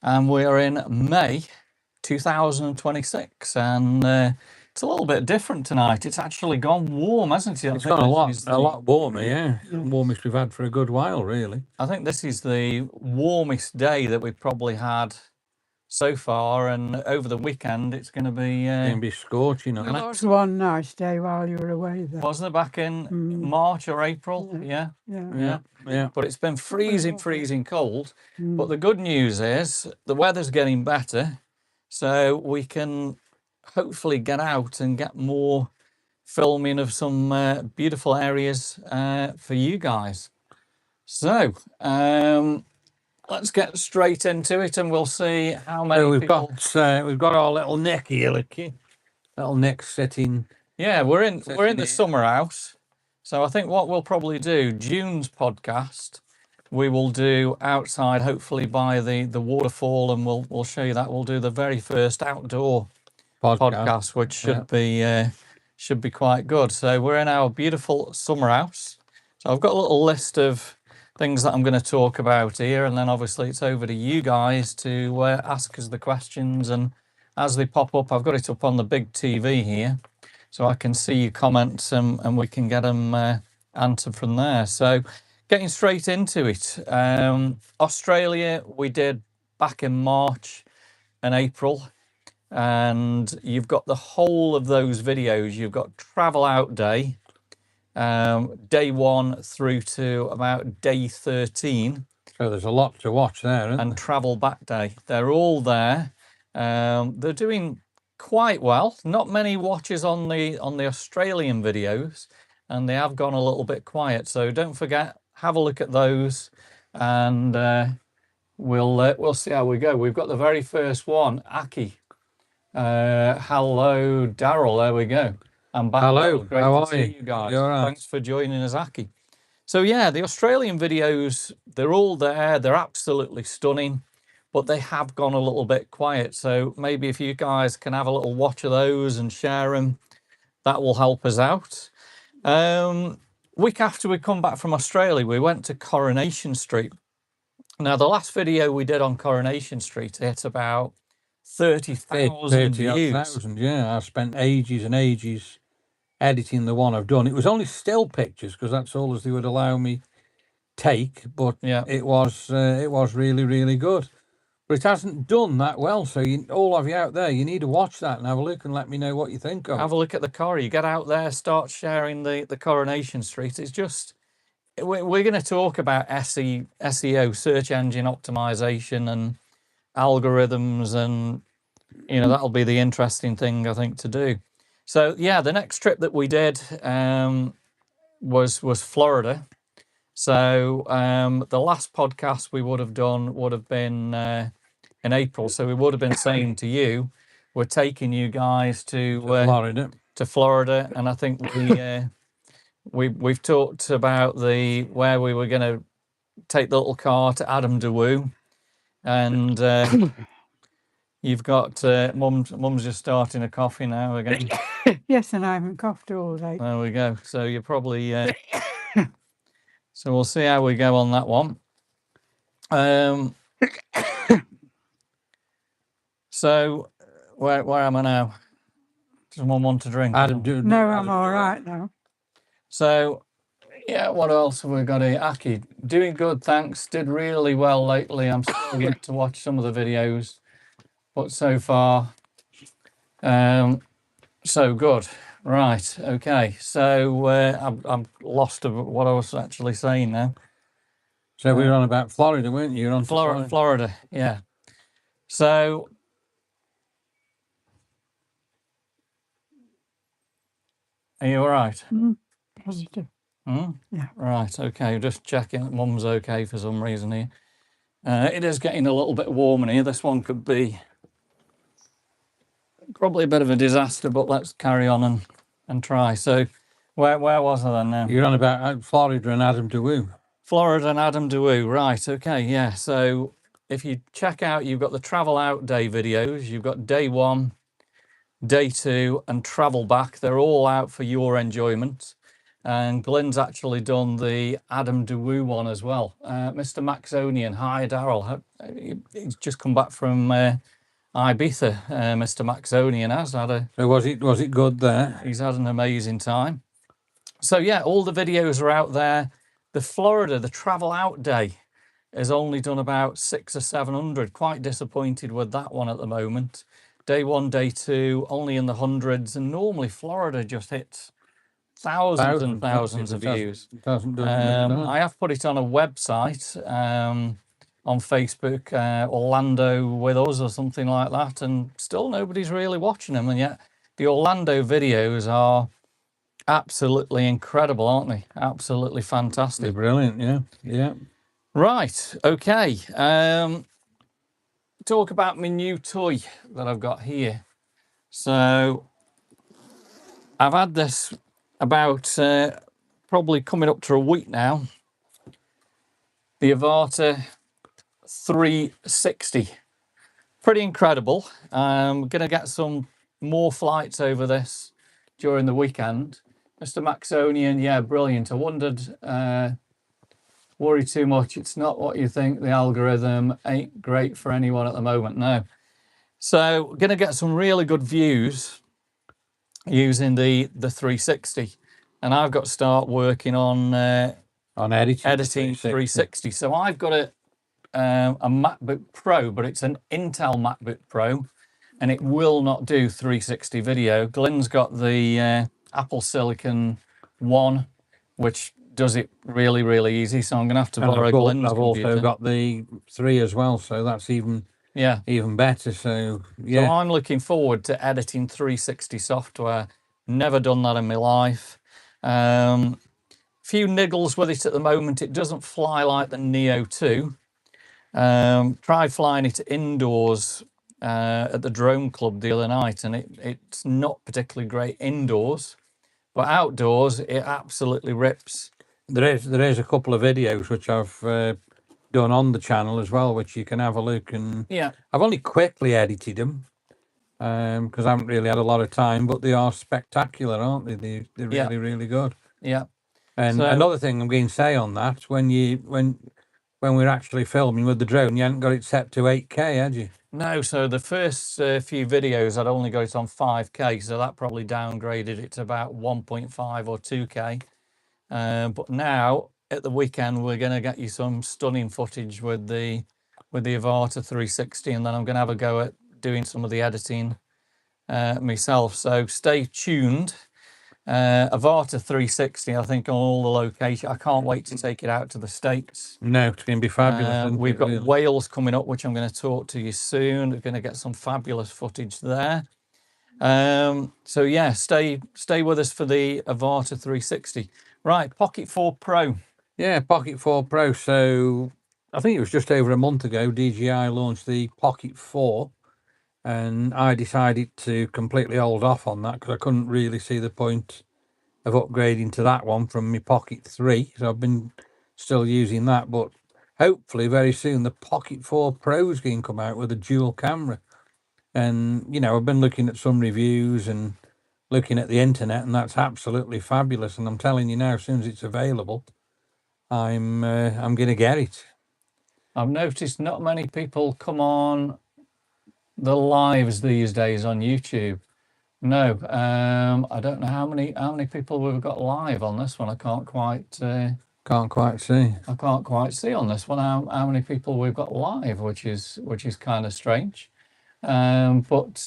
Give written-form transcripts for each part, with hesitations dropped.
and we're in May 2026, and it's a little bit different tonight. It's actually gone warm, hasn't it? It's gone a lot warmer, yeah. Warmest we've had for a good while, really. I think this is the warmest day that we've probably had so far, and over the weekend it's going to be scorching. There was one nice day while you were away there. Wasn't it back in March or April? Yeah. But it's been freezing cold. But the good news is the weather's getting better, so we can hopefully get out and get more filming of some beautiful areas for you guys. So let's get straight into it, and we'll see how many we've got our little Nick here, little Nick sitting. Yeah, we're in the summer house. So I think what we'll probably do, June's podcast, we will do outside, hopefully by the waterfall, and we'll show you that. We'll do the very first outdoor podcast, which should be quite good. So we're in our beautiful summer house. So I've got a little list of things that I'm going to talk about here, and then obviously it's over to you guys to ask us the questions, and as they pop up, I've got it up on the big TV here, so I can see your comments and we can get them answered from there. So getting straight into it, Australia we did back in March and April, and you've got the whole of those videos. You've got Travel Out Day, day 1 through to about day 13. So there's a lot to watch there, isn't and there? Travel Back Day. They're all there. They're doing quite well. Not many watches on the Australian videos, and they have gone a little bit quiet. So don't forget, have a look at those, and we'll see how we go. We've got the very first one, Aki. Hello, Daryl. There we go. I'm back. Hello. Great How to are see you guys. You're right. Thanks for joining us, Aki. So yeah, the Australian videos, they're all there. They're absolutely stunning, but they have gone a little bit quiet. So maybe if you guys can have a little watch of those and share them, that will help us out. Week after we come back from Australia, we went to Coronation Street. Now, the last video we did on Coronation Street hit about 30,000 views. Yeah, I spent ages and ages editing the one I've done. It was only still pictures because that's all as they would allow me take, but yeah, it was really, really good. But it hasn't done that well, so all of you out there, you need to watch that and have a look and let me know what you think of it. Have a look at the car. You get out there, start sharing the Coronation Street. It's just, we're going to talk about SEO, search engine optimization, and algorithms, and that'll be the interesting thing I think to do. So yeah, the next trip that we did was Florida. So the last podcast we would have done would have been in April. So we would have been saying to you, we're taking you guys to Florida, and I think we've talked about where we were going to take the little car to Adam Daewoo, and you've got Mum's just starting a coffee now again. Yes, and I haven't coughed all day. There we go. So you're probably so we'll see how we go on that one. So where am I now? Does someone want to drink? No, I'm all right now. So yeah, what else have we got here? Aki, doing good, thanks. Did really well lately. I'm still yet to watch some of the videos, but so far so good. Right, okay. So I'm lost of what I was actually saying now. So we were on about Florida, weren't you? You're on Florida, yeah. So are you all right? Positive. Yeah. Right, okay. Just checking that Mum's okay for some reason here. It is getting a little bit warmer here. This one could be probably a bit of a disaster, but let's carry on and try. So where was I then now? You're on about Florida and Adam Daewoo. Florida and Adam Daewoo, right, okay, yeah. So if you check out, you've got the Travel Out Day videos. You've got day 1, day 2, and Travel Back. They're all out for your enjoyment. And Glenn's actually done the Adam DeWoo one as well. Mr. Maxonian, hi Daryl. He's just come back from Ibiza. Mr. Maxonian has had a. So was it good there? He's had an amazing time. So yeah, all the videos are out there. The Florida, the travel out day, has only done about 600 or 700. Quite disappointed with that one at the moment. Day 1, day 2, only in the hundreds, and normally Florida just hits thousands and thousands of views. I have put it on a website on Facebook, Orlando with us or something like that, and still nobody's really watching them. And yet the Orlando videos are absolutely incredible, aren't they? Absolutely fantastic. They're brilliant, yeah, yeah. Right, okay. Talk about my new toy that I've got here. So I've had this about probably coming up to a week now. The Avata 360. Pretty incredible. I'm going to get some more flights over this during the weekend. Mr. Maxonian, yeah, brilliant. I wondered, worry too much. It's not what you think. The algorithm ain't great for anyone at the moment, no. So going to get some really good views using the 360. And I've got to start working on editing 360. So I've got a MacBook Pro, but it's an Intel MacBook Pro, and it will not do 360 video. Glenn's got the Apple Silicon One, which does it really, really easy. So I'm going to have to borrow Glenn's computer. I've also got the 3 as well, so that's even better. So yeah, so I'm looking forward to editing 360 software. Never done that in my life. Few niggles with it at the moment. It doesn't fly like the Neo 2. Tried flying it indoors at the Drone Club the other night, and it's not particularly great indoors, but outdoors it absolutely rips. There is a couple of videos which I've done on the channel as well, which you can have a look. And yeah, I've only quickly edited them because I haven't really had a lot of time, but they are spectacular, aren't they? They're really, really good. Yeah. And another thing I'm going to say on that, when we're actually filming with the drone, you hadn't got it set to 8K, had you? No, so the first few videos I'd only got it on 5K, so that probably downgraded it to about 1.5 or 2K. But now at the weekend we're going to get you some stunning footage with the Avata 360, and then I'm going to have a go at doing some of the editing myself. So stay tuned. Avata 360, I think, on all the locations. I can't wait to take it out to the States. No, it's going to be fabulous. We've got Wales coming up, which I'm going to talk to you soon. We're going to get some fabulous footage there. So yeah, stay with us for the Avata 360. Right, Pocket 4 Pro. Yeah, Pocket 4 Pro. So I think it was just over a month ago, DJI launched the Pocket 4. And I decided to completely hold off on that because I couldn't really see the point of upgrading to that one from my Pocket 3. So I've been still using that. But hopefully very soon the Pocket 4 Pro is going to come out with a dual camera. And, you know, I've been looking at some reviews and looking at the internet, and that's absolutely fabulous. And I'm telling you now, as soon as it's available, I'm going to get it. I've noticed not many people come on the lives these days on YouTube. No, I don't know how many people we've got live on this one. I can't quite see. I can't quite see on this one how many people we've got live, which is kind of strange. But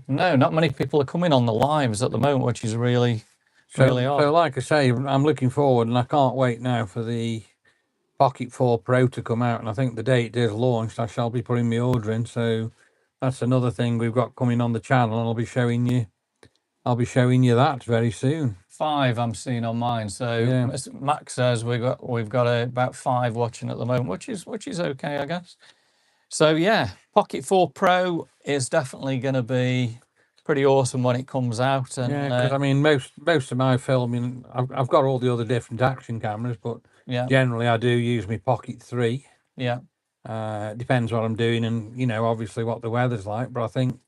no, not many people are coming on the lives at the moment, which is really odd. So like I say, I'm looking forward, and I can't wait now for the Pocket 4 Pro to come out. And I think the day it is launched, I shall be putting my order in. So that's another thing we've got coming on the channel, and I'll be showing you that very soon. 5 I'm seeing on mine. So yeah. Max says we've got about 5 watching at the moment, which is okay, I guess. So yeah, Pocket 4 Pro is definitely going to be pretty awesome when it comes out. And yeah, because I mean, most of my filming, I've got all the other different action cameras, but yeah, generally I do use my Pocket 3. Yeah. It depends what I'm doing, and you know, obviously what the weather's like. But I think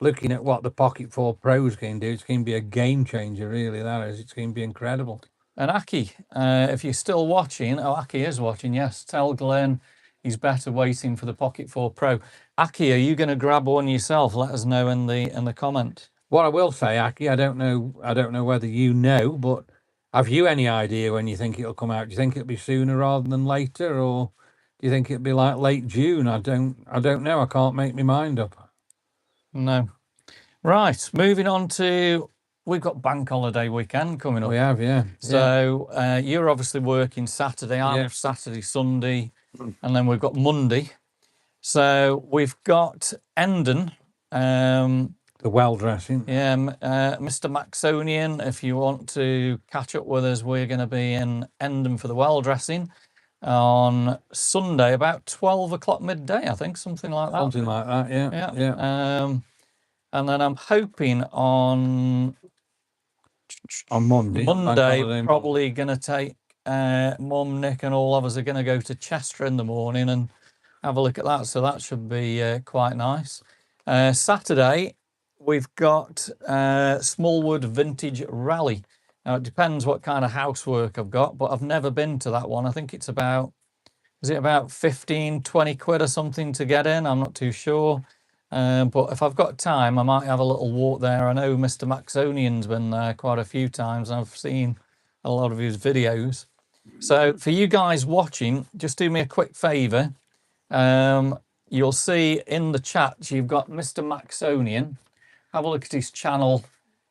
looking at what the Pocket 4 Pro is going to do, it's going to be a game changer. Really, that is. It's going to be incredible. And Aki, if you're still watching, Aki is watching, yes, tell Glenn he's better waiting for the Pocket 4 Pro. Aki, are you going to grab one yourself? Let us know in the comment. What I will say, Aki, I don't know whether you know, but have you any idea when you think it'll come out? Do you think it'll be sooner rather than later, or do you think it'll be like late June? I don't know. I can't make my mind up. No. Right, moving on to, we've got bank holiday weekend coming up. We have, yeah. So you're obviously working Saturday, I'm Yeah. off Saturday, Sunday, and then we've got Monday. So we've got Endon. The well dressing. Yeah, Mr. Maxonian, if you want to catch up with us, we're going to be in Endon for the well dressing on Sunday, about 12 o'clock midday, I think, something like that. Something like that, yeah. Yeah. And then I'm hoping on Monday. Monday, probably going to take Mum, Nick, and all of us are going to go to Chester in the morning and have a look at that. So that should be quite nice. Saturday, we've got Smallwood Vintage Rally. Now, it depends what kind of housework I've got, but I've never been to that one. I think it's about, is it about 15, 20 quid or something to get in? I'm not too sure. But if I've got time, I might have a little walk there. I know Mr. Maxonian's been there quite a few times. I've seen a lot of his videos. So for you guys watching, just do me a quick favour. You'll see in the chat, you've got Mr. Maxonian. Have a look at his channel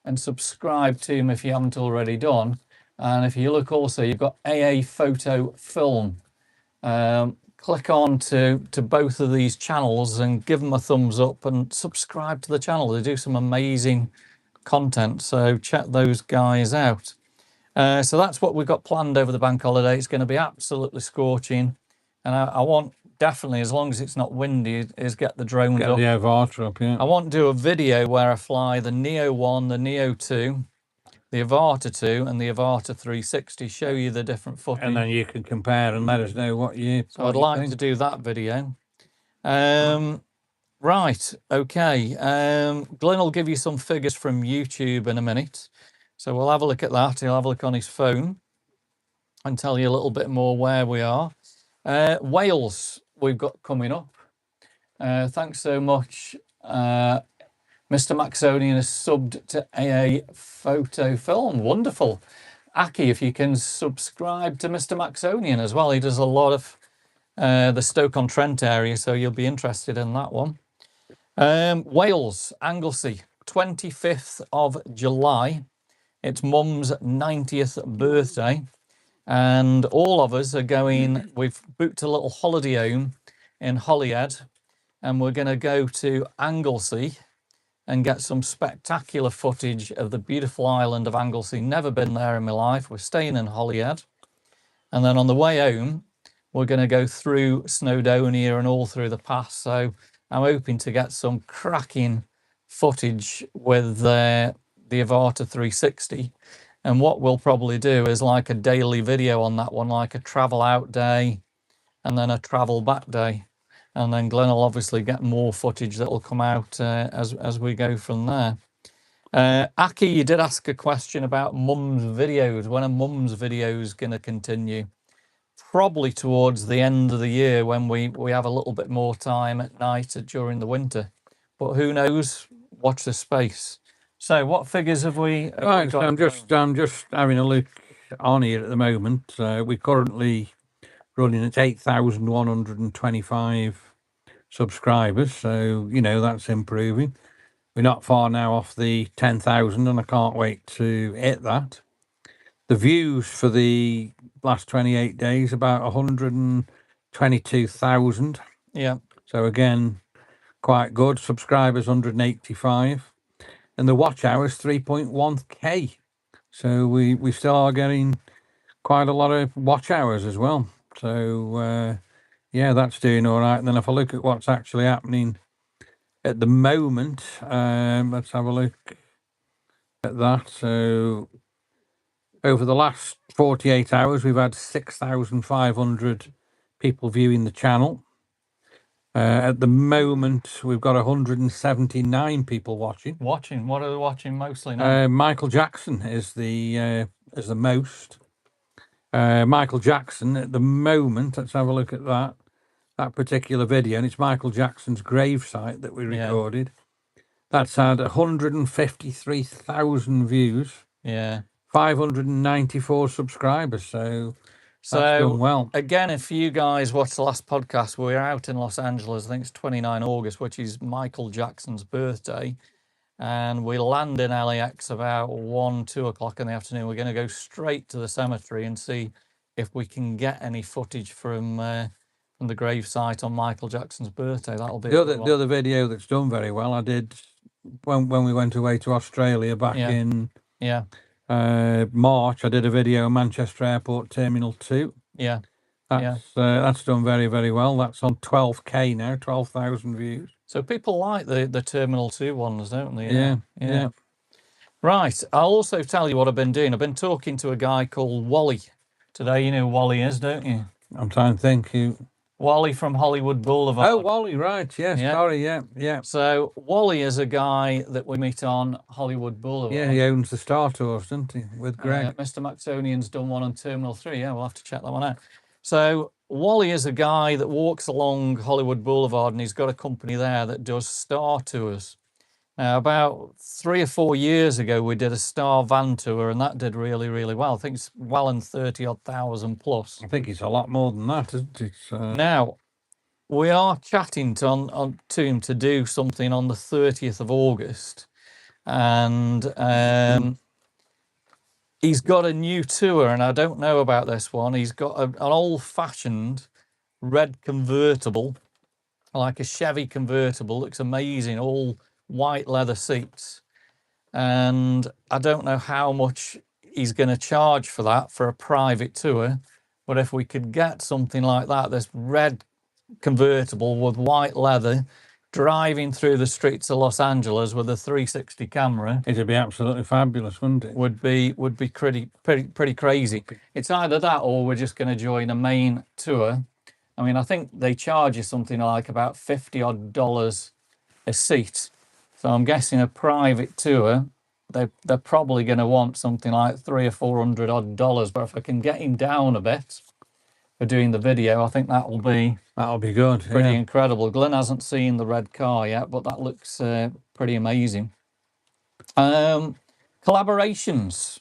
and subscribe to him if you haven't already done. And if you look also, you've got AA Photo Film. Click on to both of these channels and give them a thumbs up and subscribe to the channel. They do some amazing content, so check those guys out. So that's what we've got planned over the bank holiday. It's going to be absolutely scorching, and I want, definitely, as long as it's not windy, is get the drones up. The Avata up, yeah. I want to do a video where I fly the Neo 1, the Neo 2, the Avata 2 and the Avata 360, show you the different footage. And then you can compare and let us know what you So I'd like to do that video. Right, okay. Glenn will give you some figures from YouTube in a minute. So we'll have a look at that. He'll have a look on his phone and tell you a little bit more where we are. Wales, we've got coming up. Thanks so much. Mr. Maxonian has subbed to AA Photo Film. Wonderful. Aki, if you can subscribe to Mr. Maxonian as well. He does a lot of the Stoke-on-Trent area, so you'll be interested in that one. Wales, Anglesey, 25th of July. It's Mum's 90th birthday. And all of us are going, we've booked a little holiday home in Holyhead, and we're going to go to Anglesey and get some spectacular footage of the beautiful island of Anglesey. Never been there in my life. We're staying in Holyhead. And then on the way home, we're going to go through Snowdonia and all through the pass. So I'm hoping to get some cracking footage with the Avata 360. And what we'll probably do is like a daily video on that one, like a travel out day and then a travel back day. And then Glenn will obviously get more footage that will come out as we go from there. Aki, you did ask a question about Mum's videos. When are Mum's videos going to continue? Probably towards the end of the year when we have a little bit more time at night during the winter. But who knows? Watch the space. So what figures have we Right, got? so I'm just having a look on here at the moment. We're currently running at 8,125 subscribers, so you know that's improving. We're not far now off the 10,000, and I can't wait to hit that. The views for the last 28 days about 122,000. Yeah. So again, quite good. Subscribers 185, and the watch hours 3.1k. So we still are getting quite a lot of watch hours as well. So yeah, that's doing all right. And then if I look at what's actually happening at the moment, let's have a look at that. So over the last 48 hours, we've had 6,500 people viewing the channel. At the moment, we've got 179 people watching. Watching? What are they watching mostly now? Michael Jackson is the most. Michael Jackson at the moment. Let's have a look at that particular video, and it's Michael Jackson's gravesite that we Yeah. recorded. That's had 153,000 views, Yeah. 594 subscribers. So that's So done well. again, if you guys watched the last podcast, we were out in Los Angeles. I think it's 29 August, which is Michael Jackson's birthday. And we land in LAX about 2 o'clock in the afternoon. We're going to go straight to the cemetery and see if we can get any footage from the gravesite on Michael Jackson's birthday. That'll be The other video that's done very well, I did when we went away to Australia back in March. I did a video in Manchester Airport Terminal 2. Yeah. That's done very, very well. That's on 12K now, 12,000 views. So people like the Terminal 2 ones, don't they? Yeah. Right. I'll also tell you what I've been doing. I've been talking to a guy called Wally today. You know who Wally is, don't you? I'm trying to think who. Wally from Hollywood Boulevard. Oh, Wally, right. Yes, sorry, yeah. So Wally is a guy that we meet on Hollywood Boulevard. Yeah, he owns the Star Tours, doesn't he, with Greg? Mr. Maxonian's done one on Terminal 3. Yeah, we'll have to check that one out. So Wally is a guy that walks along Hollywood Boulevard, and he's got a company there that does Star Tours. Now, about 3 or 4 years ago, we did a Star van tour, and that did really, really well. I think it's well in 30,000 plus. I think it's a lot more than that, isn't it? Now, we are chatting to him to do something on the 30th of August. And he's got a new tour, and I don't know about this one. He's got an old-fashioned red convertible, like a Chevy convertible. Looks amazing, all white leather seats. And I don't know how much he's going to charge for that for a private tour. But if we could get something like that, this red convertible with white leather, driving through the streets of Los Angeles with a 360 camera, it'd be absolutely fabulous, wouldn't it? Would be pretty crazy. It's either that or we're just going to join a main tour. I mean, I think they charge you something like about $50 a seat. So I'm guessing a private tour, they're probably going to want something like $300 or $400. But if I can get him down a bit for doing the video, I think that'll be good. Pretty incredible. Glenn hasn't seen the red car yet, but that looks pretty amazing. Collaborations.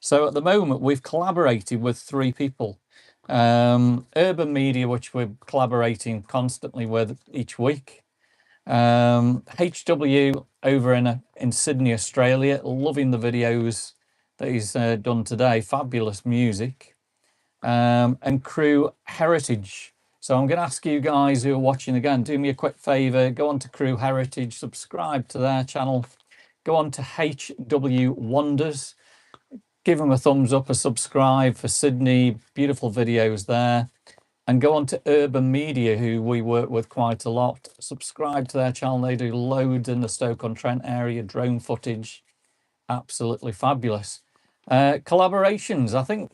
So at the moment, we've collaborated with 3 people. Urban Media, which we're collaborating constantly with each week. HW over in Sydney, Australia, loving the videos that he's done today. Fabulous music. And Crew Heritage. So I'm going to ask you guys who are watching again, do me a quick favour, go on to Crew Heritage, subscribe to their channel, go on to HW Wonders, give them a thumbs up, a subscribe for Sydney, beautiful videos there, and go on to Urban Media, who we work with quite a lot. Subscribe to their channel, they do loads in the Stoke-on-Trent area, drone footage, absolutely fabulous. Collaborations, I think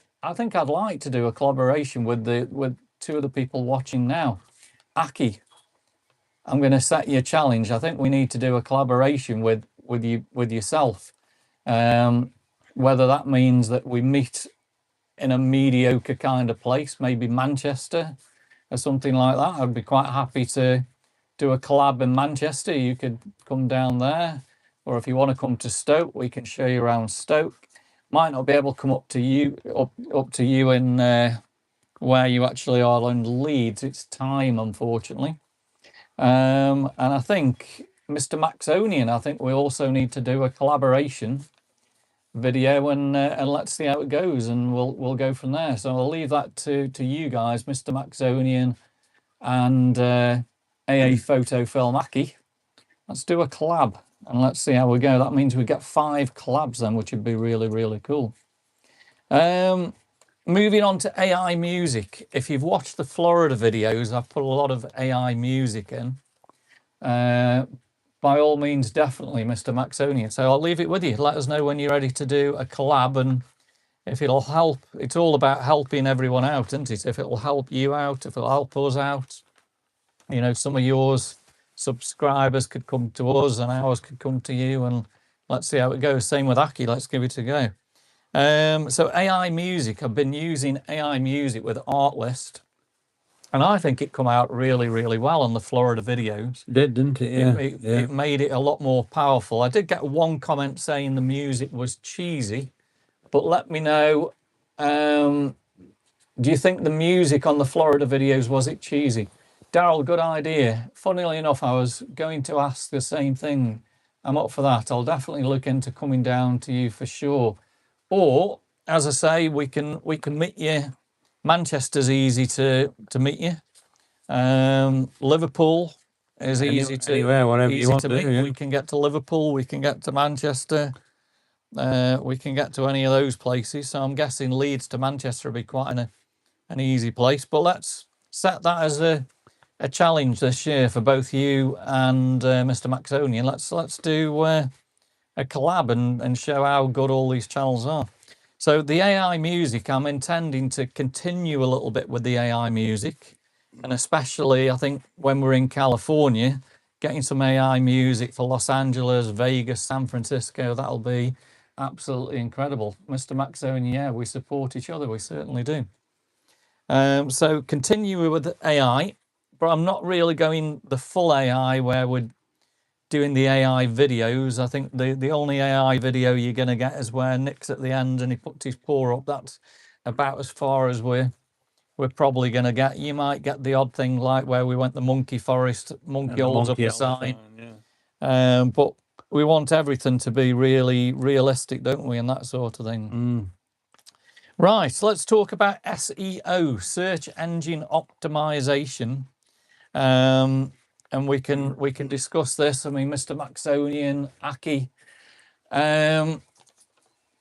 I'd like to do a collaboration with 2 of the people watching now. Aki, I'm going to set you a challenge. I think we need to do a collaboration with yourself. Whether that means that we meet in a mediocre kind of place, maybe Manchester or something like that. I'd be quite happy to do a collab in Manchester. You could come down there, or if you want to come to Stoke, we can show you around Stoke. Might not be able to come up to you in where you actually are in Leeds. It's time, unfortunately. And I think Mr. Maxonian, I think we also need to do a collaboration video, and let's see how it goes, and we'll go from there. So I'll leave that to you guys, Mr. Maxonian and AA Photo Film Aki. Let's do a collab and let's see how we go. That means we get 5 collabs then, which would be really, really cool. Moving on to AI music. If you've watched the Florida videos, I've put a lot of AI music in. By all means, definitely, Mr. Maxonian. So I'll leave it with you. Let us know when you're ready to do a collab, and if it'll help. It's all about helping everyone out, isn't it? If it'll help you out, if it'll help us out. You know, some of yours subscribers could come to us and ours could come to you, and let's see how it goes. Same with Aki. Let's give it a go. So AI music, I've been using AI music with Artlist, and I think it come out really, really well on the Florida videos. Did, didn't it? Yeah. It made it a lot more powerful. I did get one comment saying the music was cheesy, but let me know. Do you think the music on the Florida videos, was it cheesy? Daryl, good idea. Funnily enough, I was going to ask the same thing. I'm up for that. I'll definitely look into coming down to you for sure. Or, as I say, we can meet you. Manchester's easy to meet you. Liverpool is easy to anywhere, whatever you want to meet. do. Yeah. We can get to Liverpool. We can get to Manchester. We can get to any of those places. So I'm guessing Leeds to Manchester will be quite an easy place. But let's set that as a challenge this year for both you and Mr. Maxonian. Let's do a collab and show how good all these channels are. So the AI music, I'm intending to continue a little bit with the AI music, and especially I think when we're in California, getting some AI music for Los Angeles, Vegas, San Francisco, that'll be absolutely incredible. Mr. Maxonian, yeah, we support each other, we certainly do. So continue with AI, but I'm not really going the full AI where we're doing the AI videos. I think the only AI video you're going to get is where Nick's at the end and he puts his paw up. That's about as far as we're probably going to get. You might get the odd thing like where we went the monkey forest, monkey holds up a sign. Yeah. But we want everything to be really realistic, don't we, and that sort of thing. Right, so let's talk about SEO, search engine optimization. And we can discuss this. I mean, Mr. Maxonian, Aki,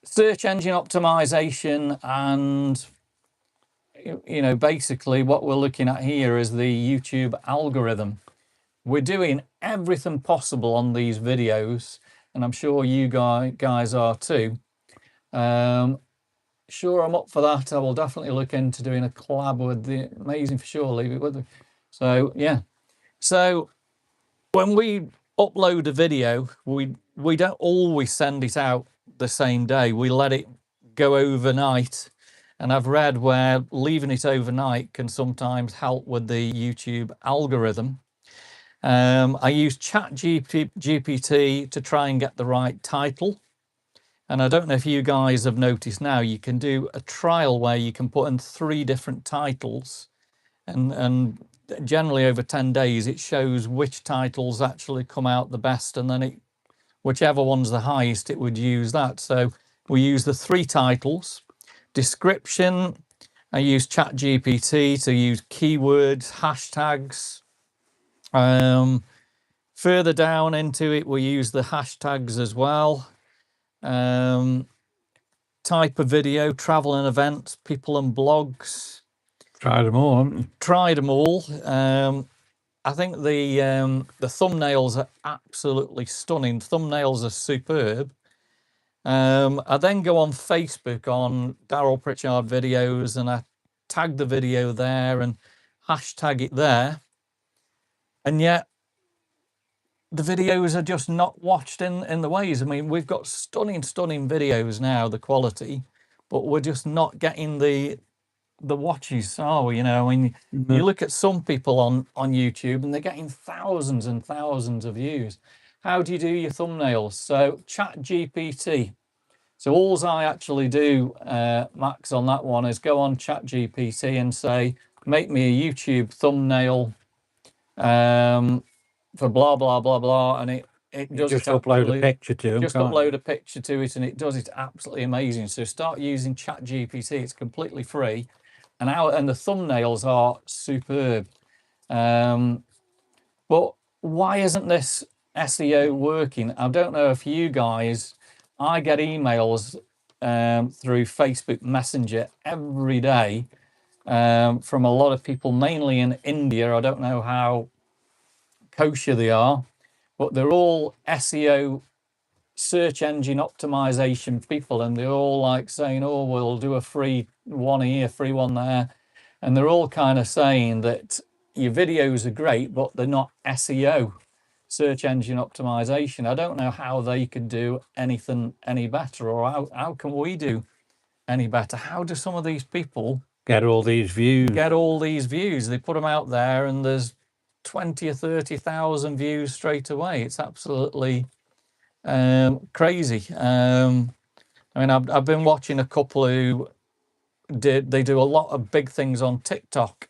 search engine optimization, and you know, basically what we're looking at here is the YouTube algorithm. We're doing everything possible on these videos, and I'm sure you guys are too. Sure, I'm up for that. I will definitely look into doing a collab with the Amazing for sure. Leave it with me. So yeah. So when we upload a video, we don't always send it out the same day. We let it go overnight. And I've read where leaving it overnight can sometimes help with the YouTube algorithm. I use ChatGPT to try and get the right title. And I don't know if you guys have noticed now, you can do a trial where you can put in 3 different titles, and generally over 10 days it shows which titles actually come out the best, and then whichever one's the highest, it would use that. So we use the 3 titles. Description, I use ChatGPT to use keywords, hashtags. Further down into it, we use the hashtags as well. Type of video, travel and events, people and blogs. Tried them all, haven't you? Tried them all. I think the thumbnails are absolutely stunning. Thumbnails are superb. I then go on Facebook on Daryl Pritchard videos, and I tag the video there and hashtag it there. And yet the videos are just not watched in the ways. I mean, we've got stunning videos now, the quality, but we're just not getting the watches, are we? You know, I mean, you look at some people on YouTube and they're getting thousands and thousands of views. How do you do your thumbnails? So ChatGPT. So all I actually do, Max, on that one is go on ChatGPT and say, make me a YouTube thumbnail for blah, blah, blah, blah. And it does just upload a picture to it. Just upload a picture to it, and it does it absolutely amazing. So start using ChatGPT. It's completely free. And the thumbnails are superb. But why isn't this SEO working? I don't know if you guys, I get emails through Facebook Messenger every day from a lot of people, mainly in India. I don't know how kosher they are, but they're all SEO, search engine optimization people, and they're all like saying, oh, we'll do a free one here, free one there. And they're all kind of saying that your videos are great, but they're not SEO, search engine optimization. I don't know how they could do anything any better, or how can we do any better. How do some of these people Get all these views. get all these views? They put them out there and there's 20 or 30,000 views straight away. It's absolutely crazy. I mean, I've been watching a couple who they do a lot of big things on TikTok,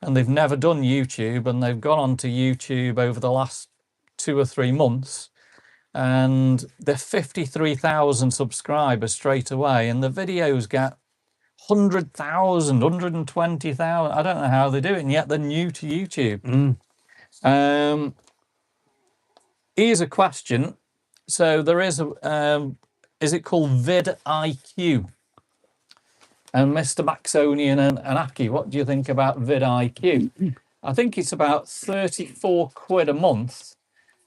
and they've never done YouTube, and they've gone onto YouTube over the last 2 or 3 months, and they're 53,000 subscribers straight away, and the videos get 100,000, 120,000. I don't know how they do it, and yet they're new to YouTube. Here's a question. So there is a, is it called vidIQ? And Mr. Maxonian and Aki, what do you think about vidIQ? I think it's about 34 quid a month.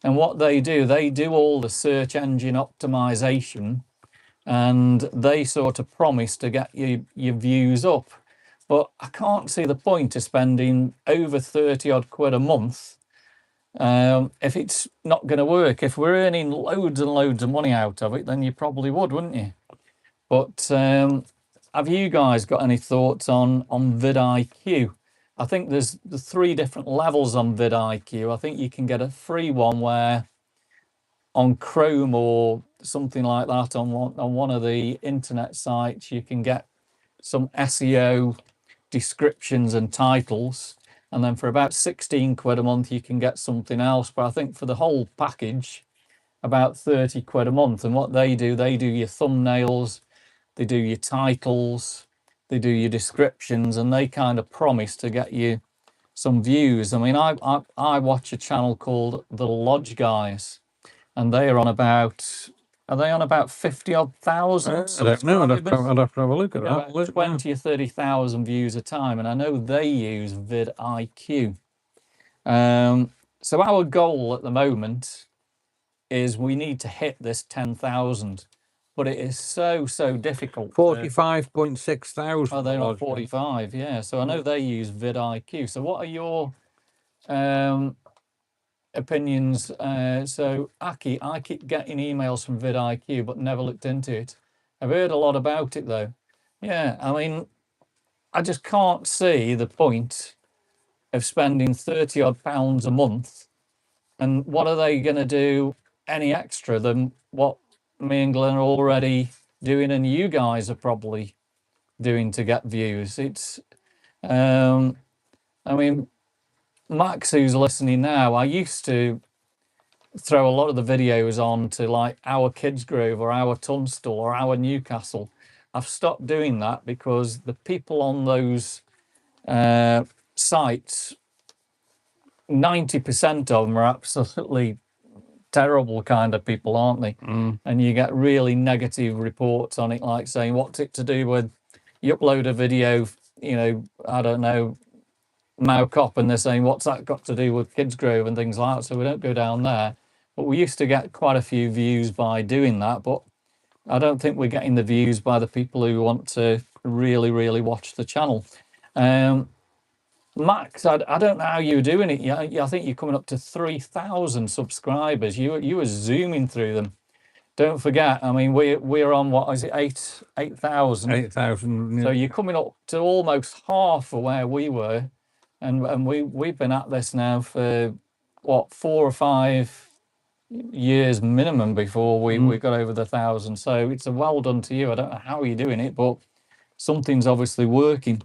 And what they do all the search engine optimization, and they sort of promise to get your views up. But I can't see the point of spending over 30 odd quid a month if it's not going to work. If we're earning loads and loads of money out of it, then you probably would, wouldn't you? But have you guys got any thoughts on vidIQ? I think there's the 3 different levels on vidIQ. I think you can get a free one where on Chrome or something like that on one of the internet sites, you can get some SEO descriptions and titles. And then for about 16 quid a month, you can get something else. But I think for the whole package, about 30 quid a month. And what they do your thumbnails, they do your titles, they do your descriptions, and they kind of promise to get you some views. I mean, I watch a channel called The Lodge Guys, and they are on about, are they on about 50 odd thousand? I don't know. I'd have to have a look at that. About 20 or 30,000 views a time, and I know they use vidIQ. So our goal at the moment is we need to hit this 10,000, but it is so difficult. 45.6 thousand. Oh, they're on 45, yeah. So I know they use vidIQ. So what are your opinions? So Aki, I keep getting emails from vidIQ, but never looked into it. I've heard a lot about it though. Yeah, I mean, I just can't see the point of spending 30 odd pounds a month. And what are they going to do any extra than what me and Glenn are already doing and you guys are probably doing to get views? It's, I mean, Max, who's listening now, I used to throw a lot of the videos on to like our Kidsgrove or our Tunstall or our Newcastle. I've stopped doing that because the people on those sites, 90% of them are absolutely terrible kind of people, aren't they? And you get really negative reports on it, like saying, what's it to do with, you upload a video, you know, I don't know, Mowcop, and they're saying, what's that got to do with Kidsgrove and things like that? So we don't go down there. But we used to get quite a few views by doing that, but I don't think we're getting the views by the people who want to really watch the channel. Max, I don't know how you're doing it. Yeah, I think you're coming up to 3,000 subscribers. You were zooming through them. Don't forget, I mean, we're on, what is it, 8,000? 8,000. Yeah. So you're coming up to almost half of where we were, and we've been at this now for what, 4 or 5 years minimum before we got over the 1,000. So it's a well done to you. I don't know how you're doing it, but something's obviously working.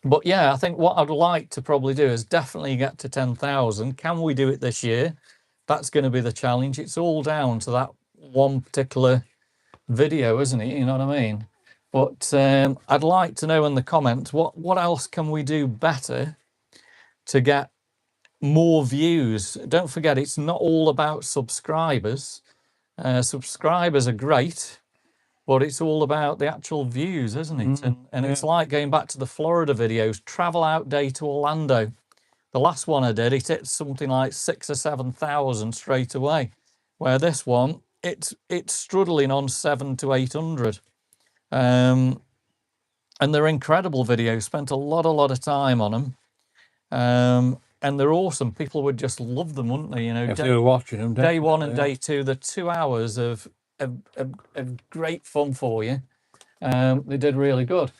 But yeah, I think what I'd like to probably do is definitely get to 10,000. Can we do it this year? That's going to be the challenge. It's all down to that one particular video, isn't it? You know what I mean? But I'd like to know in the comments, what else can we do better to get more views? Don't forget, it's not all about subscribers. Subscribers are great, but it's all about the actual views, isn't it? And it's like going back to the Florida videos, travel out day to Orlando. The last one I did, it hit something like 6,000 or 7,000 straight away. Where this one, it's struggling on 700 to 800. And they're incredible videos, spent a lot of time on them. And they're awesome. People would just love them, wouldn't they? You know, if they were watching them, day one and day two, they're 2 hours of great fun for you. They did really good.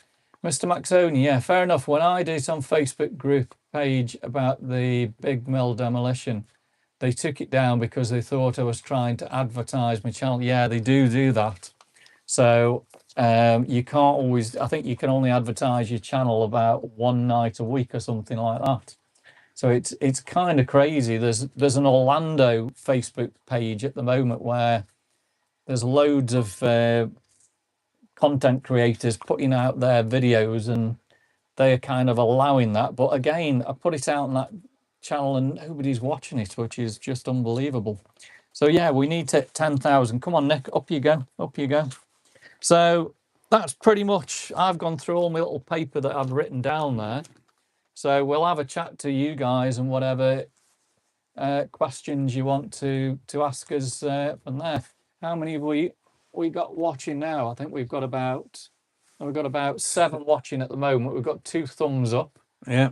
Mr. Maxoni, yeah, fair enough. When I did some Facebook group page about the big mill demolition, they took it down because they thought I was trying to advertise my channel. Yeah, they do that. So you can't always, I think you can only advertise your channel about one night a week or something like that. So it's kind of crazy. There's an Orlando Facebook page at the moment where there's loads of content creators putting out their videos, and they're kind of allowing that. But again, I put it out on that channel and nobody's watching it, which is just unbelievable. So yeah, we need to 10,000. Come on, Nick, up you go, up you go. So that's pretty much, I've gone through all my little paper that I've written down there. So we'll have a chat to you guys and whatever questions you want to ask us from there. How many have we got watching now? I think we've got about 7 watching at the moment. We've got 2 thumbs up. Yeah.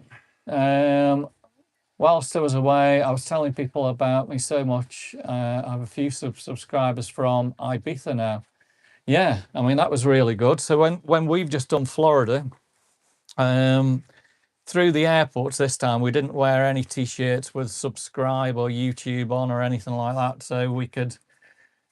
Whilst I was away, I was telling people about me so much. I have a few subscribers from Ibiza now. Yeah, I mean, that was really good. So when we've just done Florida, through the airports this time, we didn't wear any t-shirts with subscribe or YouTube on or anything like that. So we could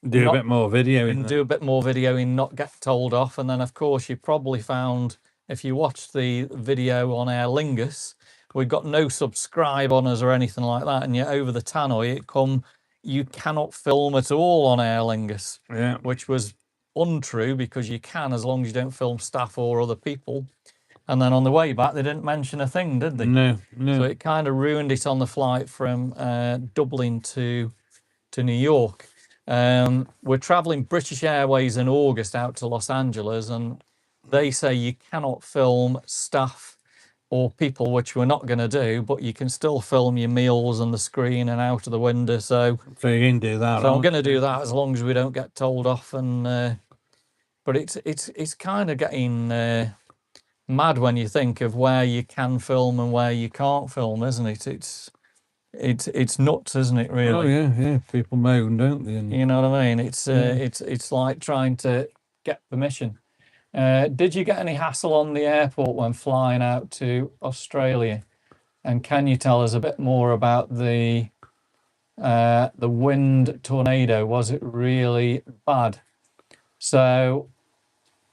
Do a bit more video. do a bit more videoing, not get told off. And then, of course, you probably found, if you watched the video on Aer Lingus, we've got no subscribe on us or anything like that. And yet over the tannoy, you cannot film at all on Aer Lingus, Yeah. which was untrue, because you can, as long as you don't film staff or other people. And then on the way back, they didn't mention a thing, did they? No. So it kind of ruined it on the flight from Dublin to New York. We're traveling British Airways in August out to Los Angeles, and they say you cannot film staff or people, which we're not going to do, but you can still film your meals and the screen and out of the window. So you can do that. I'm going to do that as long as we don't get told off. And but it's kind of getting mad when you think of where you can film and where you can't film, isn't it? It's nuts, isn't it? Really? Oh yeah. People moan, don't they? And You know what I mean? It's like trying to get permission. Did you get any hassle on the airport when flying out to Australia? And can you tell us a bit more about the wind tornado? Was it really bad? So,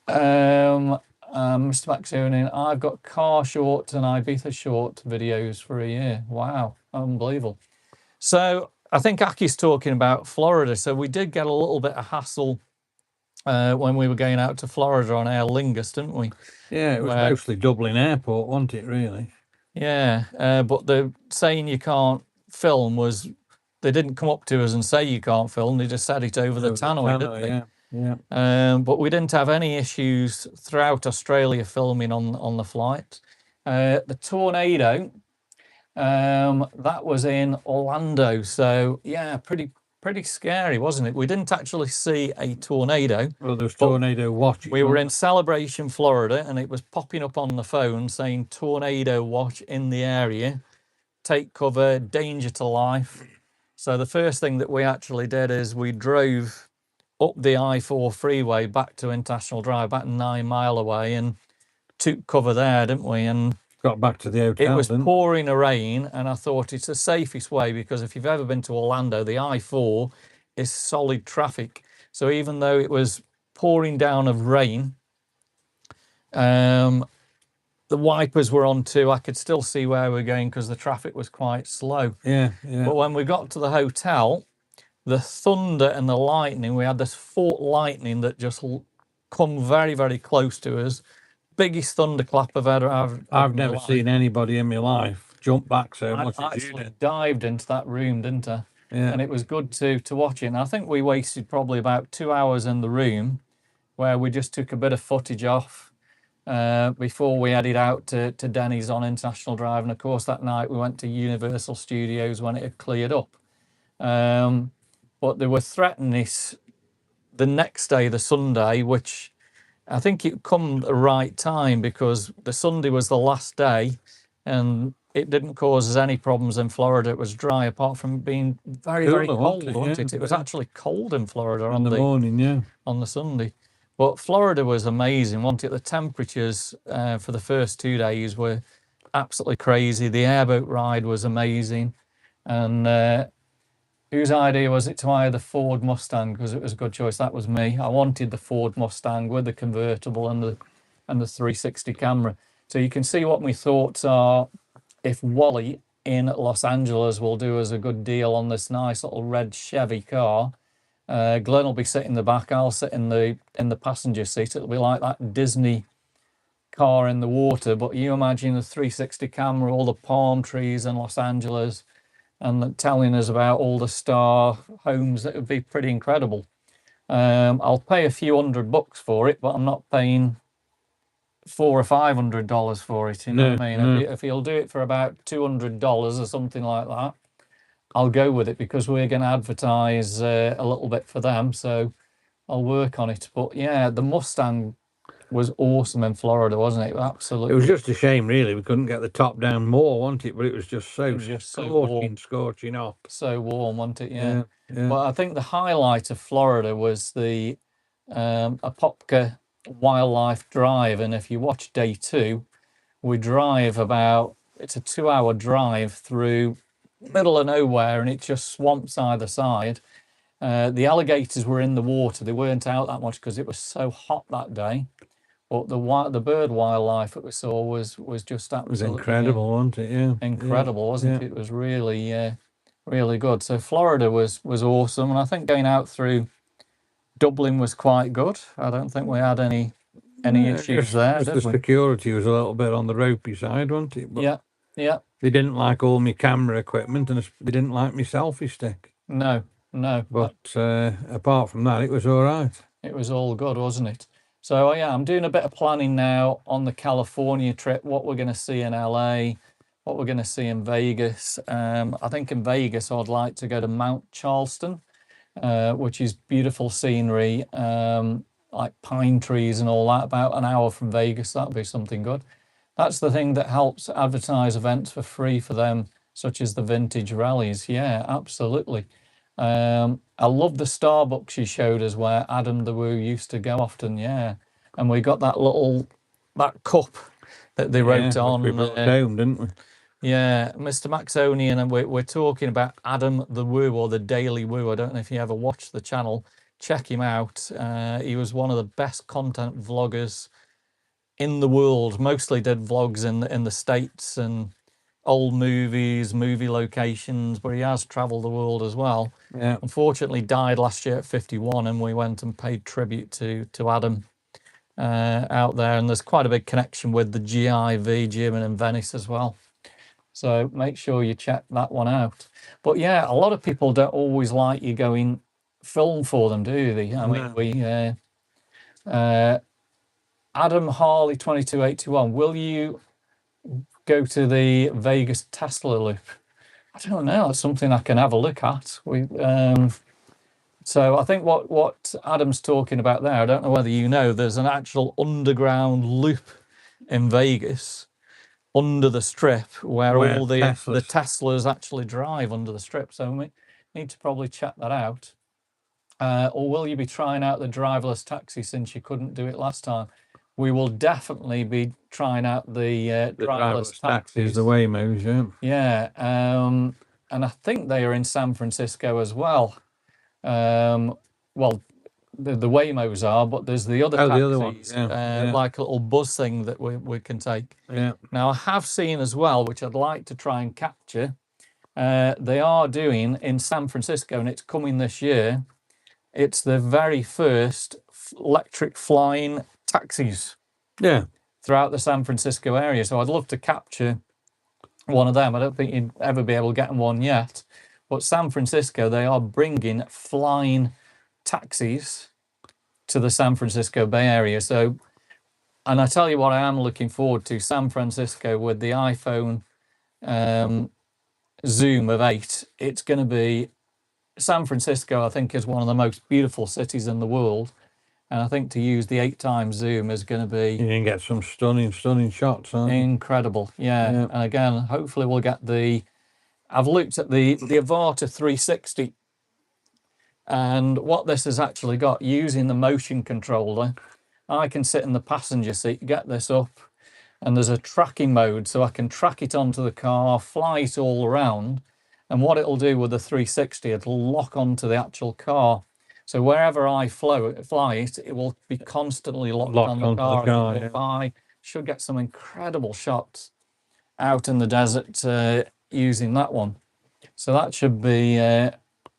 Mr. Maxonin, I've got car shorts and Ibiza short videos for a year. Wow, unbelievable. So I think Aki's talking about Florida. So we did get a little bit of hassle when we were going out to Florida on Aer Lingus, didn't we? yeah, it was Where- mostly Dublin Airport, wasn't it? Really? Yeah, but the saying you can't film was, they didn't come up to us and say you can't film. They just said it over the tannoy, didn't they? Yeah. But we didn't have any issues throughout Australia filming on the flight. The tornado, that was in Orlando. So yeah, pretty scary, wasn't it? We didn't actually see a tornado. Well, there was tornado watch. We were in Celebration, Florida, and it was popping up on the phone saying tornado watch in the area, take cover, danger to life. So the first thing that we actually did is we drove up the I-4 freeway back to International Drive, about 9 mile away, and took cover there, didn't we? And got back to the it hotel. was didn't pouring a rain, and I thought it's the safest way, because if you've ever been to Orlando, the I-4 is solid traffic. So even though it was pouring down of rain, the wipers were on too. I could still see where we're going because the traffic was quite slow. Yeah. But when we got to the hotel, the thunder and the lightning, we had this forked lightning that just come very, very close to us. Biggest thunderclap I've never seen anybody in my life jump back so I much. as you actually did. dived into that room, didn't I? Yeah. And it was good to watch it. And I think we wasted probably about 2 hours in the room, where we just took a bit of footage off before we headed out to Denny's on International Drive. And of course, that night we went to Universal Studios when it had cleared up. But they were threatening this the next day, the Sunday, which I think it come at the right time, because the Sunday was the last day and it didn't cause us any problems in Florida. It was dry, apart from being very, very Cooler, cold, wasn't it? wasn't Yeah, it? It was very. actually cold in Florida In on the morning, yeah. on the Sunday. But Florida was amazing, wasn't it? The temperatures for the first 2 days were absolutely crazy. The airboat ride was amazing. And whose idea was it to hire the Ford Mustang? Because it was a good choice. That was me. I wanted the Ford Mustang with the convertible and the 360 camera. So you can see what my thoughts are if Wally in Los Angeles will do us a good deal on this nice little red Chevy car. Glenn will be sitting in the back. I'll sit in the passenger seat. It'll be like that Disney car in the water. But you imagine the 360 camera, all the palm trees in Los Angeles, and telling us about all the star homes. It would be pretty incredible. I'll pay a few $100 for it, but I'm not paying $400 or $500 for it. You know what I mean? If he'll do it for about $200 or something like that, I'll go with it, because we're going to advertise a little bit for them. So I'll work on it. But yeah, the Mustang was awesome in Florida, wasn't it? Absolutely. It was just a shame, really. We couldn't get the top down more, wasn't it? But it was just so, warm. scorching hot. So warm, wasn't it? Yeah. Yeah. But I think the highlight of Florida was the Apopka Wildlife Drive. And if you watch day 2, we drive it's a 2-hour drive through middle of nowhere, and it just swamps either side. The alligators were in the water. They weren't out that much because it was so hot that day. But the bird wildlife that we saw was just absolutely, it was incredible, wasn't it? Yeah, incredible, wasn't it? It was really really good. So Florida was awesome, and I think going out through Dublin was quite good. I don't think we had any issues there. Just the security was a little bit on the ropey side, wasn't it? But yeah. They didn't like all my camera equipment, and they didn't like my selfie stick. No. But apart from that, it was all right. It was all good, wasn't it? So yeah, I'm doing a bit of planning now on the California trip, what we're going to see in LA, what we're going to see in Vegas. I think in Vegas, I'd like to go to Mount Charleston, which is beautiful scenery, like pine trees and all that, about an hour from Vegas. That'd be something good. That's the thing that helps advertise events for free for them, such as the vintage rallies. Yeah, absolutely. I love the Starbucks you showed us where Adam the Woo used to go often. Yeah, and we got that cup that they wrote on. We brought home, didn't we? Yeah, Mr. Maxonian, and we're talking about Adam the Woo, or the Daily Woo. I don't know if you ever watched the channel. Check him out. He was one of the best content vloggers in the world. Mostly did vlogs in the States and old movies, movie locations, but he has traveled the world as well. Yeah. Unfortunately died last year at 51, and we went and paid tribute to Adam out there, and there's quite a big connection with the GIV, German in Venice, as well. So make sure you check that one out. But yeah, a lot of people don't always like you going film for them, do they? I mean, we Adam Harley 2281, will you go to the Vegas Tesla loop? I don't know. That's something I can have a look at. So I think what Adam's talking about there, I don't know whether you know, there's an actual underground loop in Vegas under the strip where all the Teslas actually drive under the strip. So we need to probably check that out. Or will you be trying out the driverless taxi since you couldn't do it last time? We will definitely be trying out the driverless taxis, the Waymos, yeah. And I think they are in San Francisco as well. Well, the Waymos are, but there's the other taxis, the other ones, like a little bus thing that we can take. Yeah. Now I have seen as well, which I'd like to try and capture. They are doing in San Francisco, and it's coming this year. It's the very first electric flying taxis. Yeah. Throughout the San Francisco area. So I'd love to capture one of them. I don't think you'd ever be able to get one yet. But San Francisco, they are bringing flying taxis to the San Francisco Bay Area. So, and I tell you what, I am looking forward to San Francisco with the iPhone zoom of 8. It's going to be San Francisco, I think, is one of the most beautiful cities in the world. And I think to use the 8x zoom is going to be... You can get some stunning shots, aren't you? Incredible, yeah. And again, hopefully we'll get I've looked at the Avata 360 And what this has actually got, using the motion controller, I can sit in the passenger seat, get this up, and there's a tracking mode, so I can track it onto the car, fly it all around. And what it'll do with the 360, it'll lock onto the actual car. So wherever I fly it, it will be constantly locked on the onto the car. car, As you yeah. go by. Should get some incredible shots out in the desert using that one. So that should be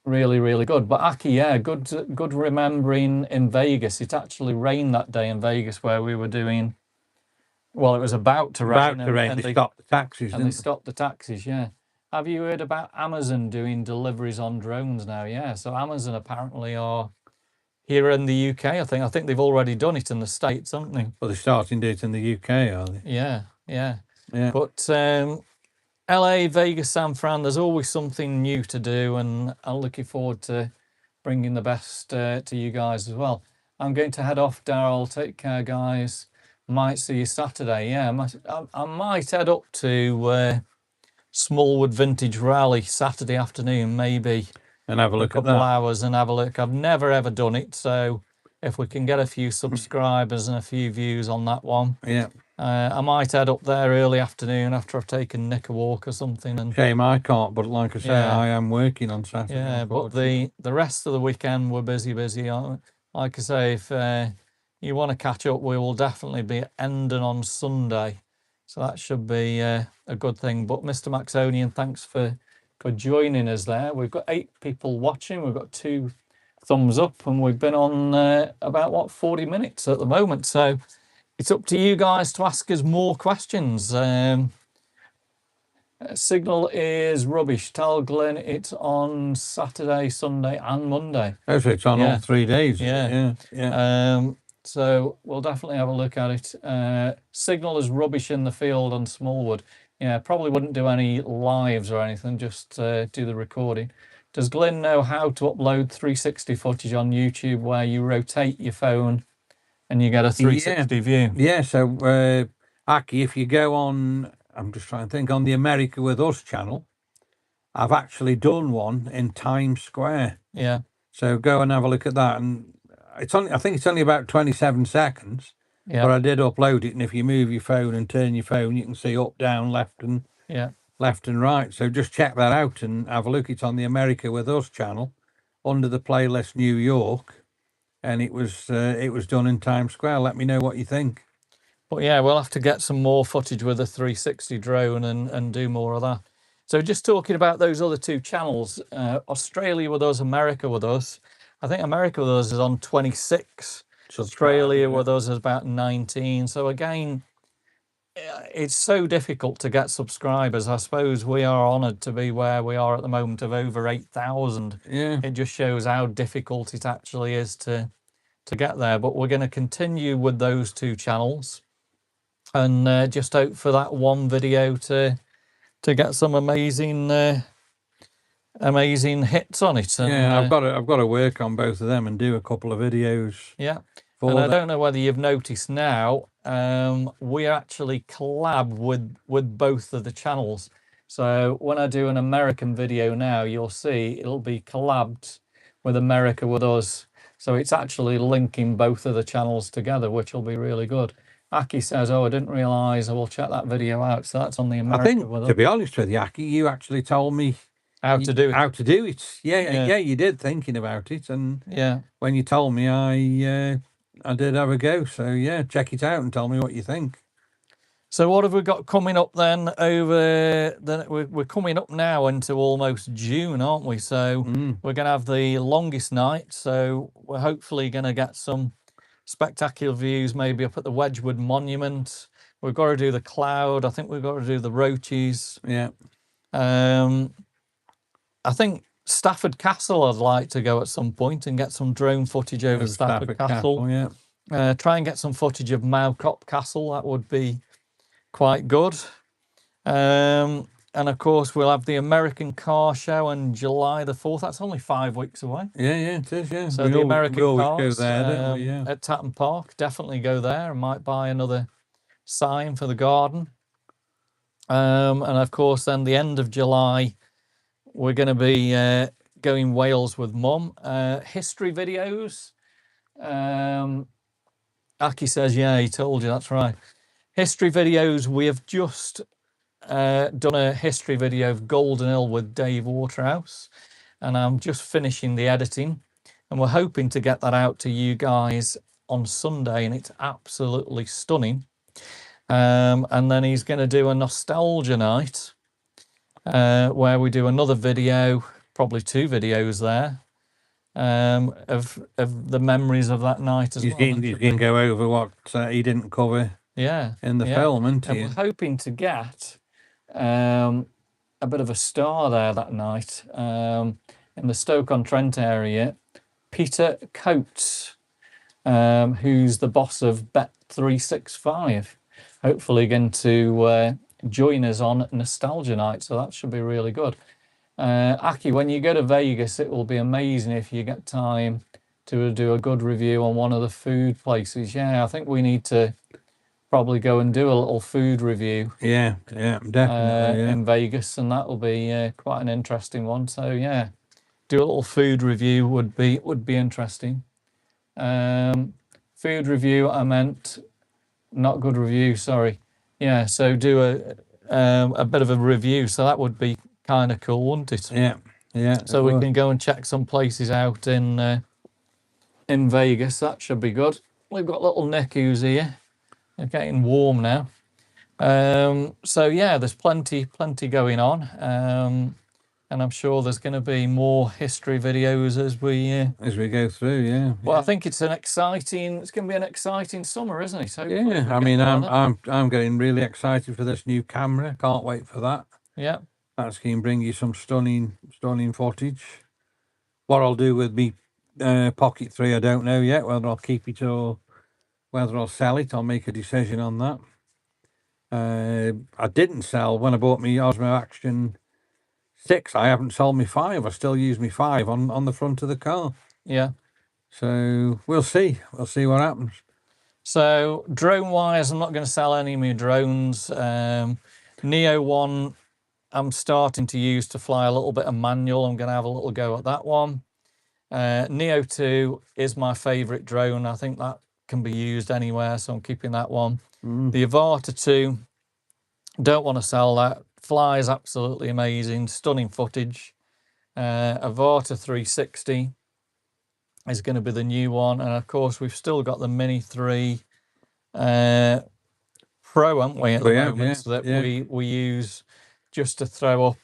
really, really good. But Aki, yeah, good remembering in Vegas. It actually rained that day in Vegas where we were doing. Well, it was about to rain. About to rain, and they stopped the taxis, and they didn't they? stopped the taxis. Yeah. Have you heard about Amazon doing deliveries on drones now? Yeah. So Amazon apparently are here in the UK. I think they've already done it in the States, haven't they? Well, they're starting to do it in the UK, are they? Yeah. Yeah. Yeah. But LA, Vegas, San Fran, there's always something new to do, and I'm looking forward to bringing the best to you guys as well. I'm going to head off, Daryl. Take care, guys. Might see you Saturday. Yeah, I might head up to Smallwood Vintage Rally Saturday afternoon, maybe And have a a look at couple that. hours and have a look. I've never ever done it, so if we can get a few subscribers and a few views on that one, Yeah. I might head up there early afternoon after I've taken Nick a walk or something. And Shame I can't, but like I say, Yeah. I am working on Saturday. yeah, but unfortunately. the rest of the weekend we're busy. Like I say, if you want to catch up, we will definitely be ending on Sunday, so that should be a good thing. But Mr. Maxonian, thanks for joining us there. We've got 8 people watching. We've got 2 thumbs up, and we've been on about 40 minutes at the moment. So it's up to you guys to ask us more questions. Signal is rubbish. Tell Glenn it's on Saturday, Sunday, and Monday. Oh, so it's on Yeah. all 3 days. Yeah. Yeah. So we'll definitely have a look at it. Signal is rubbish in the field on Smallwood. Yeah, probably wouldn't do any lives or anything, just do the recording. Does Glenn know how to upload 360 footage on YouTube where you rotate your phone and you get a 360 view? Yeah. So, Aki, if you go on, I'm just trying to think, on the America With Us channel, I've actually done one in Times Square. Yeah. So go and have a look at that. And I think it's only about 27 seconds, Yeah. but I did upload it. And if you move your phone and turn your phone, you can see up, down, left and right. So just check that out and have a look. It's on the America With Us channel under the playlist New York. And it was done in Times Square. Let me know what you think. But yeah, we'll have to get some more footage with a 360 drone and do more of that. So just talking about those other 2 channels, Australia With Us, America With Us. I think America With Us is on 26. Australia With Us is about 19. So again, it's so difficult to get subscribers. I suppose we are honoured to be where we are at the moment of over 8,000. Yeah. It just shows how difficult it actually is to get there. But we're going to continue with those 2 channels and just hope for that one video to get some amazing hits on it. And, Yeah, I've got to work on both of them and do a couple of videos. Yeah. For And I them. don't know whether you've noticed now, we actually collab with both of the channels. So when I do an American video now, you'll see it'll be collabed with America With Us. So it's actually linking both of the channels together, which will be really good. Aki says, "Oh, I didn't realise. I will check that video out." So that's on the America I think, With Us. to be honest with you, Aki, you actually told me How to do it. How to do it. Yeah. Yeah, you did, thinking about it. And Yeah. when you told me, I did have a go. So yeah, check it out and tell me what you think. So what have we got coming up then? We're coming up now into almost June, aren't we? So we're going to have the longest night. So we're hopefully going to get some spectacular views, maybe up at the Wedgwood Monument. We've got to do the Cloud. I think we've got to do the Roaches. Yeah. I think Stafford Castle I'd like to go at some point and get some drone footage over Stafford Castle. Yeah. Try and get some footage of Mowcop Castle. That would be quite good. And of course, we'll have the American Car Show on July the 4th. That's only 5 weeks away. Yeah, it is, yeah. So the American always Cars go there, don't we? Yeah. at Tatton Park. Definitely go there. I might buy another sign for the garden. And of course, then the end of July, we're going to be going Wales with Mum. History videos. Aki says, yeah, he told you, that's right. History videos, we have just done a history video of Golden Hill with Dave Waterhouse, and I'm just finishing the editing, and we're hoping to get that out to you guys on Sunday, and it's absolutely stunning. And then he's going to do a nostalgia night where we do another video, probably 2 videos there, of the memories of that night as well. You can go over what he didn't cover in the film, isn't and he? we're hoping to get a bit of a star there that night in the Stoke-on-Trent area. Peter Coates, who's the boss of Bet365, hopefully going to join us on Nostalgia Night, so that should be really good. Aki, when you go to Vegas, it will be amazing if you get time to do a good review on one of the food places. Yeah, I think we need to probably go and do a little food review. Yeah, definitely. In Vegas, and that will be quite an interesting one. So yeah, do a little food review would be interesting. Food review, I meant not good review. Sorry. Yeah, so do a bit of a review. So that would be kind of cool, wouldn't it? Yeah. So we can go and check some places out in Vegas. That should be good. We've got little Nick who's here. It's getting warm now. So yeah, there's plenty going on. And I'm sure there's going to be more history videos as we go through. Yeah. Well, I think it's going to be an exciting summer, isn't it? Yeah. I mean, I'm getting really excited for this new camera. Can't wait for that. Yeah. That's going to bring you some stunning footage. What I'll do with me Pocket 3, I don't know yet. Whether I'll keep it or whether I'll sell it, I'll make a decision on that. I didn't sell when I bought me Osmo Action 6. I haven't sold me 5. I still use me 5 on the front of the car. Yeah. So we'll see. We'll see what happens. So drone wise, I'm not going to sell any of my drones. Neo 1, I'm starting to use to fly a little bit of manual. I'm going to have a little go at that one. Neo 2 is my favorite drone. I think that can be used anywhere, so I'm keeping that one. The Avata 2, don't want to sell that. Flies absolutely amazing, stunning footage. Avata 360 is going to be the new one, and of course we've still got the Mini 3 Pro, haven't we, at the moment, that we use just to throw up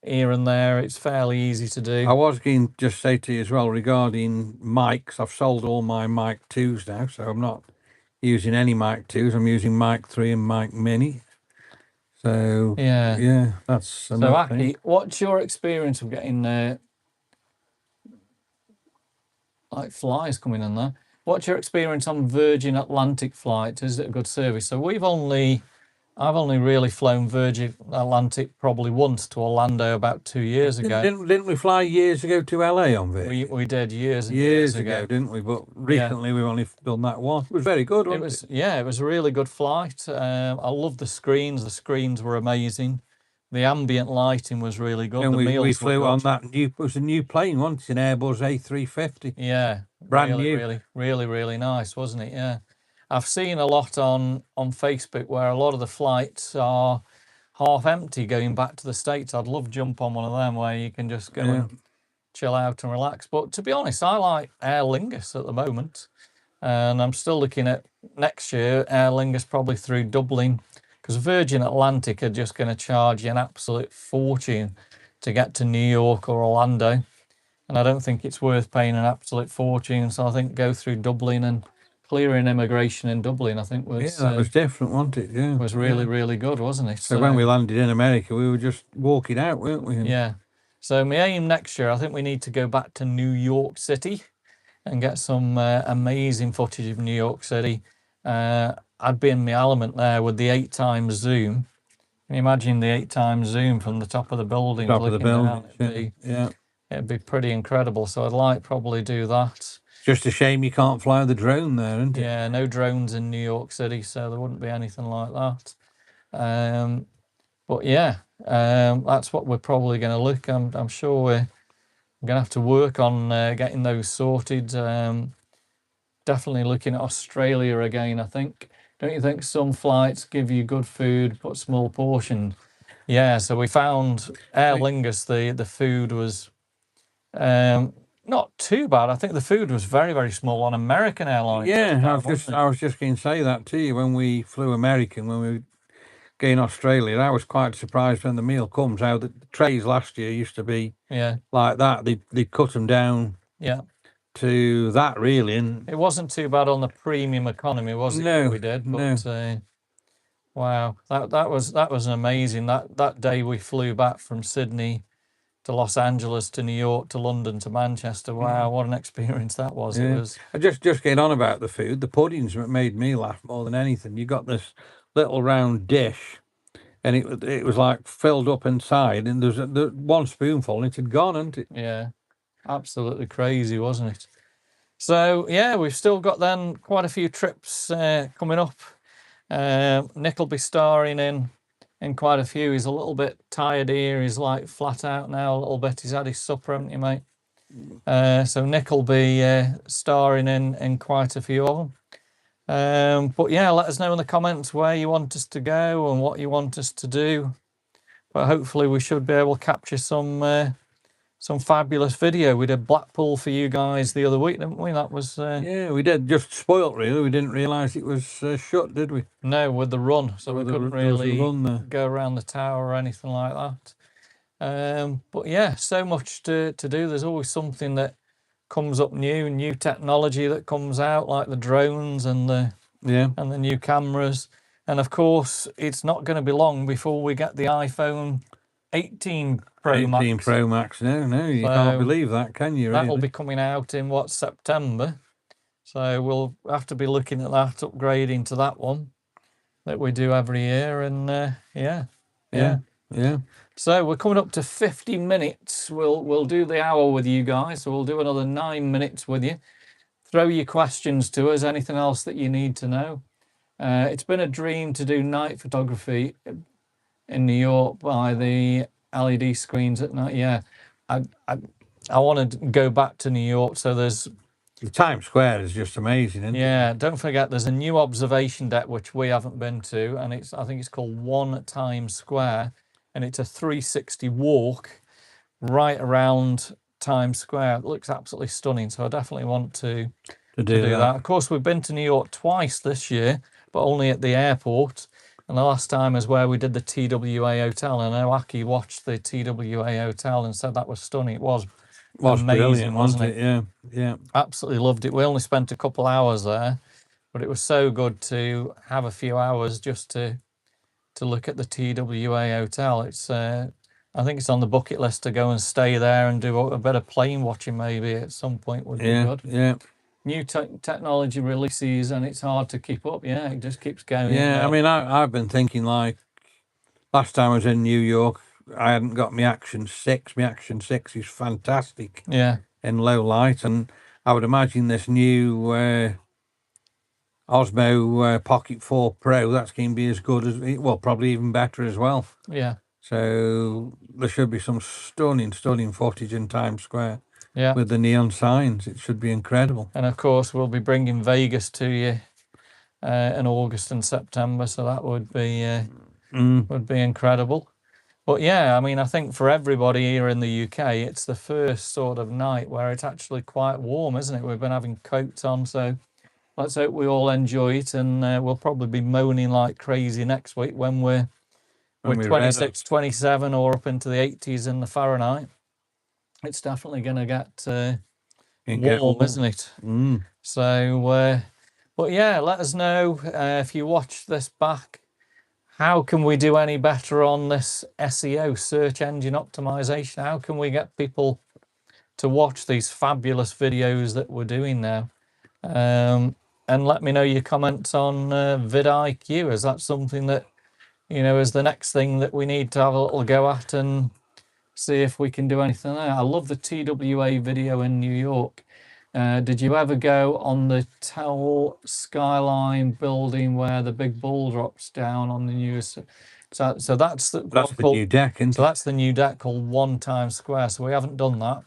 here and there. It's fairly easy to do. I was going to just say to you as well regarding mics. I've sold all my Mic 2s now, so I'm not using any Mic 2s. I'm using Mic 3 and Mic Mini. So yeah, that's so. Aki, what's your experience of getting like flies coming in there? What's your experience on Virgin Atlantic flights? Is it a good service? So I've only really flown Virgin Atlantic probably once to Orlando about 2 years ago. Didn't we fly years ago to LA on Virgin? We did years ago, didn't we? But recently we've only done that one. It was very good, wasn't it? Yeah, it was a really good flight. I loved the screens. The screens were amazing. The ambient lighting was really good. And we flew on that it was a new plane once, an Airbus A350. Yeah. Brand new. Really nice, wasn't it? Yeah. I've seen a lot on Facebook where a lot of the flights are half empty going back to the States. I'd love to jump on one of them where you can just go and chill out and relax. But to be honest, I like Aer Lingus at the moment. And I'm still looking at next year, Aer Lingus probably through Dublin, because Virgin Atlantic are just going to charge you an absolute fortune to get to New York or Orlando. And I don't think it's worth paying an absolute fortune. So I think go through Dublin and clearing immigration in Dublin, I think was... that was different, wasn't it? Yeah. Was really good, wasn't it? So when we landed in America, we were just walking out, weren't we? Yeah. So my aim next year, I think we need to go back to New York City and get some amazing footage of New York City. I'd be in my element there with the 8x zoom. Can you imagine the 8x zoom from the top of the building? It'd be pretty incredible. So I'd like probably do that. Just a shame you can't fly the drone there, isn't it? Yeah, no drones in New York City, so there wouldn't be anything like that. But yeah, that's what we're probably going to look. I'm sure I'm going to have to work on getting those sorted. Definitely looking at Australia again, I think. Don't you think some flights give you good food but small portion? Yeah, so we found Aer Lingus, the food was not too bad. I think the food was very, very small on American Airlines. Yeah, wasn't it? I was just going to say that to you when we flew American, when we were going Australia. I was quite surprised when the meal comes out. The trays last year used to be Yeah, like that. They cut them down yeah. to that really, and It wasn't too bad on the premium economy, was it? No, that we did, no. but wow, that was amazing. That day we flew back from Sydney to Los Angeles to New York to London to Manchester. Wow, what an experience that was! It Yeah. was. I just getting on about the food. The puddings made me laugh more than anything. You got this little round dish, and it was like filled up inside, and there's one spoonful, and it had gone, hadn't it? Yeah, absolutely crazy, wasn't it? So yeah, we've still got then quite a few trips coming up. Nick will be starring in quite a few. He's a little bit tired here. He's like flat out now a little bit. He's had his supper, haven't you, mate? So Nick will be starring in quite a few of them. But yeah, let us know in the comments where you want us to go and what you want us to do. But hopefully we should be able to capture some fabulous video. We did Blackpool for you guys the other week, didn't we? That was Yeah, we did. Just spoilt, really. We didn't realise it was shut, did we? no, with the run, so we couldn't There was a really run there. go around the tower or anything like that. But yeah, so much to do. There's always something that comes up new technology that comes out, like the drones and the Yeah. new cameras. And of course, it's not going to be long before we get the iPhone 18 Pro 18 Max. Pro Max. No, you So can't believe that, can you? That Really? will be coming out in September. So we'll have to be looking at that, upgrading to that one that we do every year. And yeah. Yeah. So we're coming up to 50 minutes. We'll do the hour with you guys. So we'll do another 9 minutes with you. Throw your questions to us. Anything else that you need to know? It's been a dream to do night photography in New York by the LED screens at night. Yeah, I want to go back to New York. So there's The Times Square is just amazing, isn't it? yeah. Don't forget, there's a new observation deck which we haven't been to, and I think it's called One Times Square, and it's a 360 walk right around Times Square. It looks absolutely stunning. So I definitely want to do that. Of course, we've been to New York twice this year, but only at the airport. And the last time is where we did the TWA Hotel. And I know Aki watched the TWA Hotel and said that was stunning. It was amazing, brilliant, wasn't it? Yeah. Absolutely loved it. We only spent a couple hours there, but it was so good to have a few hours just to look at the TWA Hotel. It's I think it's on the bucket list to go and stay there and do a bit of plane watching maybe at some point would be good. Yeah. New technology releases and it's hard to keep up. Yeah, it just keeps going. Yeah, I mean, I've been thinking, like, last time I was in New York, I hadn't got my Action 6. My Action 6 is fantastic Yeah, in low light, and I would imagine this new Osmo Pocket 4 Pro, that's going to be as good as, well, probably even better as well. yeah, So there should be some stunning footage in Times Square yeah. with the neon signs. It should be incredible. And of course, we'll be bringing Vegas to you in August and September, so that would be incredible. But yeah, I mean, I think for everybody here in the UK, it's the first sort of night where it's actually quite warm, isn't it? We've been having coats on, so let's hope we all enjoy it, and we'll probably be moaning like crazy next week when we're 26, 27, or up into the 80s in the Fahrenheit. It's definitely going to get warm, isn't it? So, but yeah, let us know if you watch this back. How can we do any better on this SEO, search engine optimization? How can we get people to watch these fabulous videos that we're doing now? And let me know your comments on vidIQ. Is that something that, is the next thing that we need to have a little go at and see if we can do anything there? I love the TWA video in New York. Did you ever go on the Tell Skyline building where the big ball drops down on the news? So that's the new deck, isn't it? So that's the new deck called One Times Square. So we haven't done that.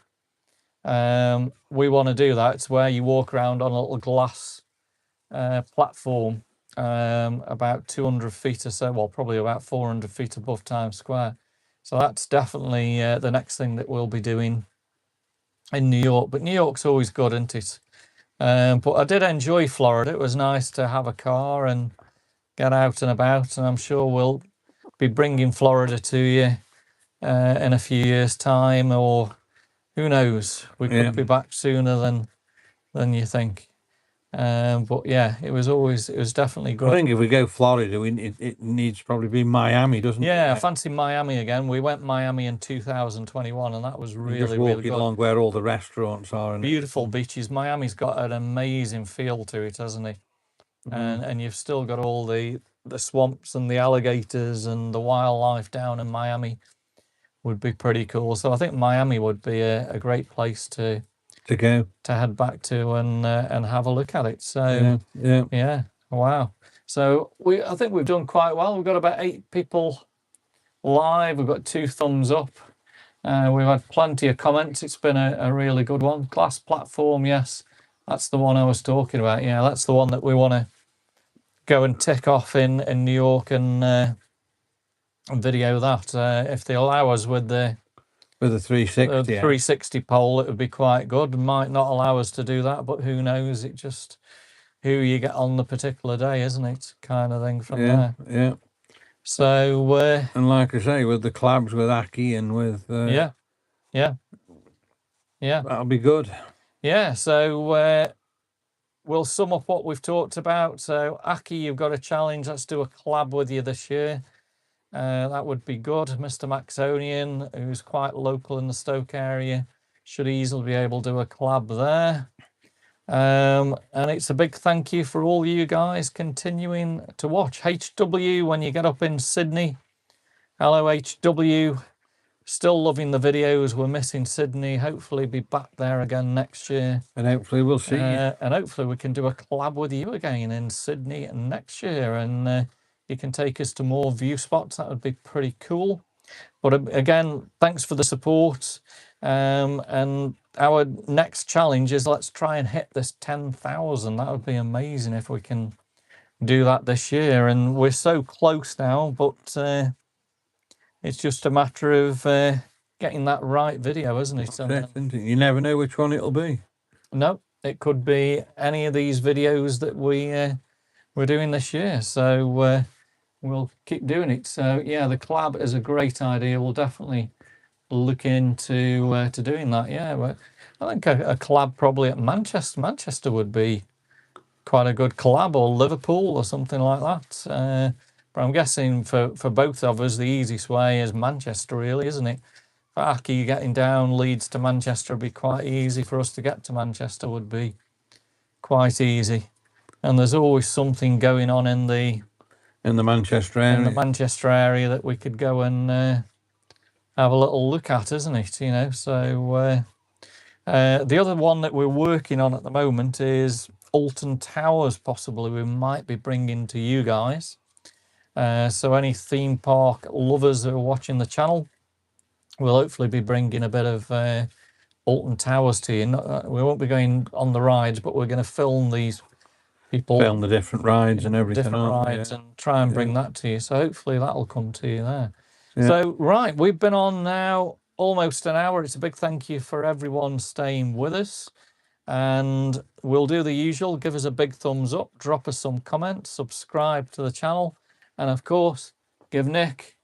We want to do that. It's where you walk around on a little glass platform about 200 feet or so, well, probably about 400 feet above Times Square. So that's definitely the next thing that we'll be doing in New York. But New York's always good, isn't it? But I did enjoy Florida. It was nice to have a car and get out and about, and I'm sure we'll be bringing Florida to you in a few years' time, or who knows, we could be back sooner than you think. But yeah, it was definitely good. I think if we go Florida, it needs probably be Miami, doesn't it? Yeah, I fancy Miami again. We went Miami in 2021, and that was really, just really walking good. along where all the restaurants are. And Beautiful beaches. Miami's got an amazing feel to it, hasn't it? And you've still got all the swamps and the alligators and the wildlife down in Miami. Would be pretty cool. So I think Miami would be a great place to go to head back to and have a look at it. So yeah, wow. So I think we've done quite well. We've got about 8 people live. We've got 2 thumbs up. We've had plenty of comments. It's been a really good one. Glass platform, yes, that's the one I was talking about. Yeah, that's the one that we want to go and tick off in New York and video that if they allow us with the 360. 360 pole. It would be quite good. Might not allow us to do that, but who knows? It just who you get on the particular day, isn't it? Kind of thing from there. Yeah. So and like I say, with the collabs with Aki and with yeah, that'll be good. Yeah. So we'll sum up what we've talked about. So Aki, you've got a challenge. Let's do a collab with you this year. That would be good. Mr. Maxonian, who's quite local in the Stoke area, should easily be able to do a collab there. And it's a big thank you for all you guys continuing to watch. HW, when you get up in Sydney, hello HW. Still loving the videos. We're missing Sydney. Hopefully be back there again next year. And hopefully we'll see you. And hopefully we can do a collab with you again in Sydney next year. And you can take us to more view spots. That would be pretty cool. But again, thanks for the support. And our next challenge is let's try and hit this 10,000. That would be amazing if we can do that this year. And we're so close now, but it's just a matter of getting that right video, isn't it? Isn't it? You never know which one it'll be. No, it could be any of these videos that we're doing this year. So we'll keep doing it. So yeah, the collab is a great idea. We'll definitely look into to doing that. Yeah, but I think a collab probably at Manchester. Manchester would be quite a good collab, or Liverpool or something like that. But I'm guessing for both of us, the easiest way is Manchester, really, isn't it? For Aki, getting down Leeds to Manchester would be quite easy. For us to get to Manchester would be quite easy. And there's always something going on in the Manchester area. In the Manchester area that we could go and have a little look at, isn't it? You know, so the other one that we're working on at the moment is Alton Towers. Possibly we might be bringing to you guys. So any theme park lovers that are watching the channel, we'll hopefully be bringing a bit of Alton Towers to you. We won't be going on the rides, but we're going to film these people. Film the different rides and everything. Different rides and try and bring that to you. So hopefully that'll come to you there. Yeah. So, right, we've been on now almost an hour. It's a big thank you for everyone staying with us. And we'll do the usual. Give us a big thumbs up. Drop us some comments. Subscribe to the channel. And, of course, give Nick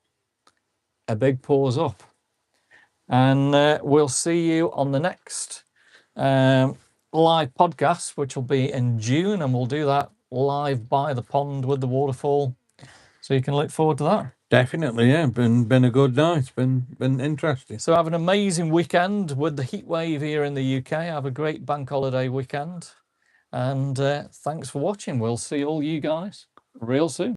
a big paws up. And we'll see you on the next live podcast, which will be in June. And we'll do that live by the pond with the waterfall. So you can look forward to that. Definitely, yeah. Been a good night. Been interesting. So have an amazing weekend with the heat wave here in the UK. Have a great bank holiday weekend. And thanks for watching. We'll see all you guys real soon.